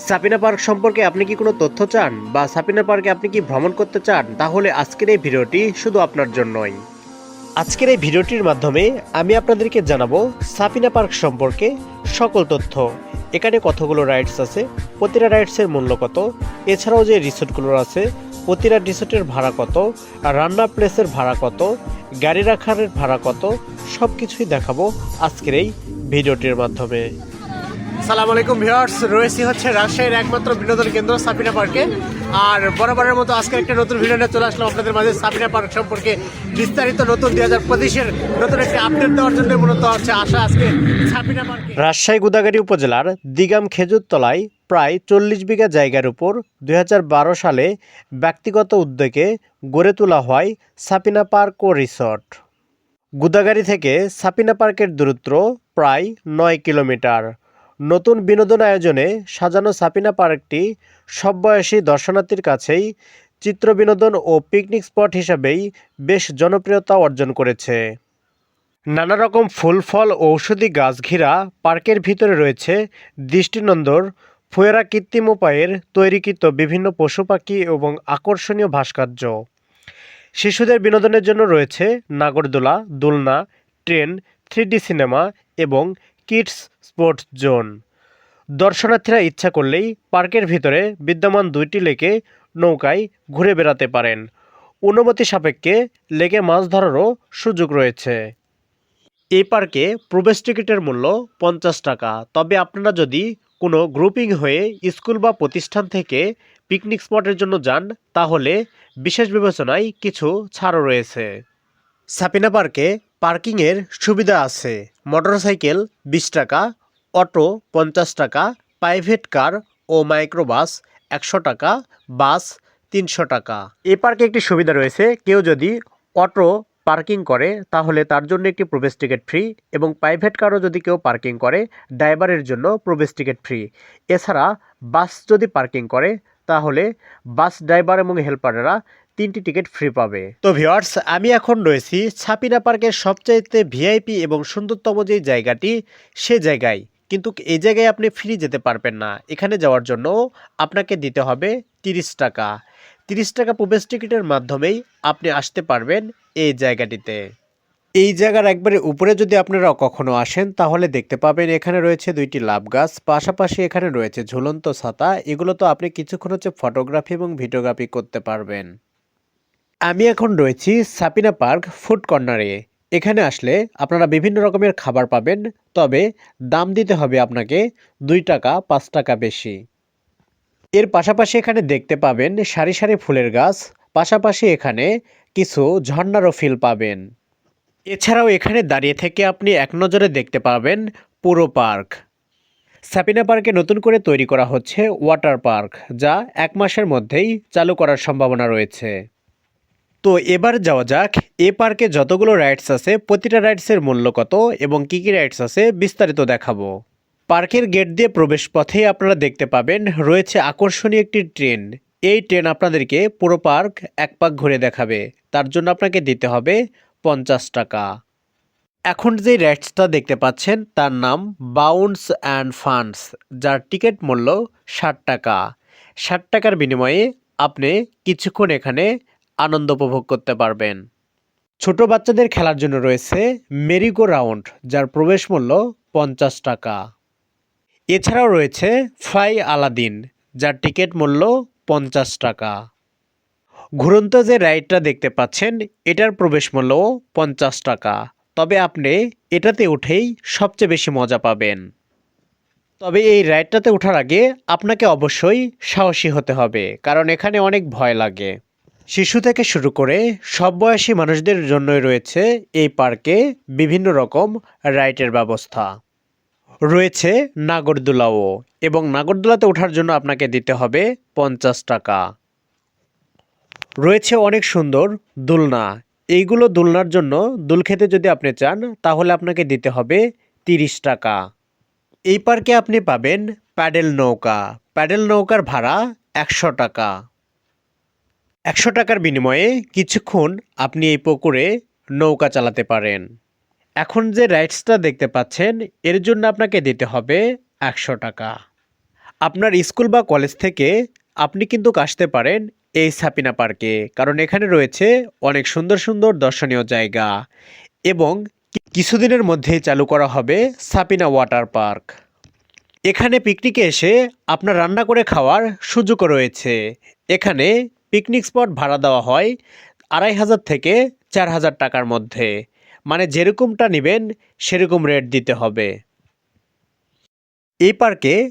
Sapina park সম্পর্কে আপনি কি কোনো তথ্য চান বা সাপিনা পার্কে আপনি কি ভ্রমণ করতে চান, তাহলে আজকের এই ভিডিওটি শুধু আপনার জন্যই। আজকের এই ভিডিওটির মাধ্যমে আমি আপনাদেরকে জানাবো সাপিনা পার্ক সম্পর্কে সকল তথ্য। এখানে কতগুলো রাইডস আছে, প্রতিটা রাইডসের মূল্য কত, এছাড়াও যে রিসোর্টগুলো আছে প্রতিটা রিসোর্টের ভাড়া কত, আর রান্না প্লেসের ভাড়া কত, গাড়ি রাখার ভাড়া কত, সব কিছুই দেখাবো আজকের এই ভিডিওটির মাধ্যমে। সালাম আলাইকুম ভিউয়ার্স, রয়েছি হচ্ছে রাজশাহীর একমাত্র বিনোদন কেন্দ্র সাপিনা পার্কে। আর বরাবরের মতো আজকে একটা নতুন ভিডিও নিয়ে চলে আসলাম আপনাদের মাঝে সাপিনা পার্ক সম্পর্কে বিস্তারিত নতুন 2025-এর নতুন একটি আপডেট দেওয়ার জন্য মূলত হচ্ছে আসা আজকে সাপিনা পার্কে। রাজশাহী গুদাগাড়ি উপজেলার দিগাম খেজুরতলায় প্রায় 40 বিঘা জায়গার উপর 2012 সালে ব্যক্তিগত উদ্যোগে গড়ে তোলা হয় সাপিনা পার্ক ও রিসর্ট। গুদাগাড়ি থেকে সাপিনা পার্কের দূরত্ব প্রায় 9 কিলোমিটার। নতুন বিনোদন আয়োজনে সাজানো সাপিনা পার্কটি সব বয়সী দর্শনার্থীর কাছেই চিত্র বিনোদন ও পিকনিক স্পট হিসাবেই বেশ জনপ্রিয়তা অর্জন করেছে। নানা রকম ফুল ফল ও ঔষধি গাছ ঘিরা পার্কের ভিতরে রয়েছে দৃষ্টিনন্দন ফুয়েরা কৃত্রিম উপায়ের তৈরিকৃত বিভিন্ন পশু পাখি এবং আকর্ষণীয় ভাস্কর্য। শিশুদের বিনোদনের জন্য রয়েছে নাগরদোলা, দোলনা, ট্রেন, 3D সিনেমা এবং কিডস স্পোর্টস জোন। দর্শনার্থীরা ইচ্ছা করলেই পার্কের ভিতরে বিদ্যমান 2টি লেকে নৌকায় ঘুরে বেড়াতে পারেন। অনুমতি সাপেক্ষে লেকে মাছ ধরারও সুযোগ রয়েছে। এই পার্কে প্রবেশ টিকিটের মূল্য 50 টাকা। তবে আপনারা যদি কোনো গ্রুপিং হয়ে স্কুল বা প্রতিষ্ঠান থেকে পিকনিক স্পটের জন্য যান, তাহলে বিশেষ বিবেচনায় কিছু ছাড়ও রয়েছে। সাপিনা পার্কে পার্কিংয়ের সুবিধা আছে। মোটরসাইকেল 20 টাকা, অটো 50 টাকা, প্রাইভেট কার ও মাইক্রোবাস 100 টাকা, বাস 300 টাকা। এই পার্কে একটি সুবিধা রয়েছে, কেউ যদি অটো পার্কিং করে তাহলে তার জন্য একটি প্রবেশ টিকিট ফ্রি, এবং প্রাইভেট কারও যদি কেউ পার্কিং করে ড্রাইভারের জন্য প্রবেশ টিকিট ফ্রি। এছাড়া বাস যদি পার্কিং করে তাহলে বাস ড্রাইভার এবং হেল্পারেরা 3টি টিকিট ফ্রি পাবে। তো ভিউয়ার্স, আমি এখন রয়েছি সাপিনা পার্কের সবচাইতে ভিআইপি এবং সুন্দরতম যে জায়গাটি, সে জায়গায়। কিন্তু এই জায়গায় আপনি ফ্রি যেতে পারবেন না। এখানে যাওয়ার জন্য আপনাকে দিতে হবে 30 টাকা। 30 টাকা প্রবেশ টিকিটের মাধ্যমেই আপনি আসতে পারবেন এই জায়গাটিতে। এই জায়গার একবারে উপরে যদি আপনারা কখনো আসেন তাহলে দেখতে পাবেন এখানে রয়েছে 2টি লাভ গাছ, পাশাপাশি এখানে রয়েছে ঝুলন্ত ছাতা। এগুলো তো আপনি কিছুক্ষণ হচ্ছে ফটোগ্রাফি এবং ভিডিওগ্রাফি করতে পারবেন। আমি এখন রয়েছি সাপিনা পার্ক ফুড কর্নারে। এখানে আসলে আপনারা বিভিন্ন রকমের খাবার পাবেন, তবে দাম দিতে হবে আপনাকে 2 টাকা 5 টাকা বেশি। এর পাশাপাশি এখানে দেখতে পাবেন সারি সারি ফুলের গাছ, পাশাপাশি এখানে কিছু ঝর্ণারও ফিল পাবেন। এছাড়াও এখানে দাঁড়িয়ে থেকে আপনি এক নজরে দেখতে পাবেন পুরো পার্ক। সাপিনা পার্কে নতুন করে তৈরি করা হচ্ছে ওয়াটার পার্ক, যা 1 মাসের মধ্যেই চালু করার সম্ভাবনা রয়েছে। তো এবার যাওয়া যাক এ পার্কে যতগুলো রাইডস আছে প্রতিটা রাইডসের মূল্য কত এবং কী কী রাইডস আছে বিস্তারিত দেখাবো। পার্কের গেট দিয়ে প্রবেশ পথেই আপনারা দেখতে পাবেন রয়েছে আকর্ষণীয় একটি ট্রেন। এই ট্রেন আপনাদেরকে পুরো পার্ক 1 পাক ঘুরে দেখাবে। তার জন্য আপনাকে দিতে হবে 50 টাকা। এখন যে রাইডসটা দেখতে পাচ্ছেন তার নাম বাউন্স অ্যান্ড ফান্ডস, যার টিকিট মূল্য 60 টাকা। 60 টাকার বিনিময়ে আপনি কিছুক্ষণ এখানে আনন্দ উপভোগ করতে পারবেন। ছোট বাচ্চাদের খেলার জন্য রয়েছে মেরিগো রাউন্ড, যার প্রবেশ মূল্য 50 টাকা। এছাড়াও রয়েছে ফ্লাই আলাদিন, যার টিকিট মূল্য 50 টাকা। ঘুরন্ত যে রাইডটা দেখতে পাচ্ছেন এটার প্রবেশ মূল্যও 50 টাকা। তবে আপনি এটাতে উঠেই সবচেয়ে বেশি মজা পাবেন। তবে এই রাইডটাতে ওঠার আগে আপনাকে অবশ্যই সাহসী হতে হবে, কারণ এখানে অনেক ভয় লাগে। শিশু থেকে শুরু করে সব বয়সী মানুষদের জন্যই রয়েছে এই পার্কে বিভিন্ন রকম রাইডের ব্যবস্থা। রয়েছে নাগরদোলাও, এবং নাগরদোলাতে ওঠার জন্য আপনাকে দিতে হবে 50 টাকা। রয়েছে অনেক সুন্দর দোলনা। এইগুলো দোলনার জন্য দোল খেতে যদি আপনি চান তাহলে আপনাকে দিতে হবে 30 টাকা। এই পার্কে আপনি পাবেন প্যাডেল নৌকা। প্যাডেল নৌকার ভাড়া 100 টাকা। 100 টাকার বিনিময়ে কিছুক্ষণ আপনি এই পুকুরে নৌকা চালাতে পারেন। এখন যে রাইডসটা দেখতে পাচ্ছেন এর জন্য আপনাকে দিতে হবে 100 টাকা। আপনার স্কুল বা কলেজ থেকে আপনি কিন্তু আসতে পারেন এই সাপিনা পার্কে, কারণ এখানে রয়েছে অনেক সুন্দর সুন্দর দর্শনীয় জায়গা এবং কিছুদিনের মধ্যেই চালু করা হবে সাপিনা ওয়াটার পার্ক। এখানে পিকনিকে এসে আপনার রান্না করে খাওয়ার সুযোগও রয়েছে। এখানে পিকনিক স্পট ভাড়া দেওয়া হয় ২,৫০০ থেকে ৪,০০০ টাকার মধ্যে, মানে যেরকমটা নেবেন সেরকম রেট দিতে হবে। এই পার্কে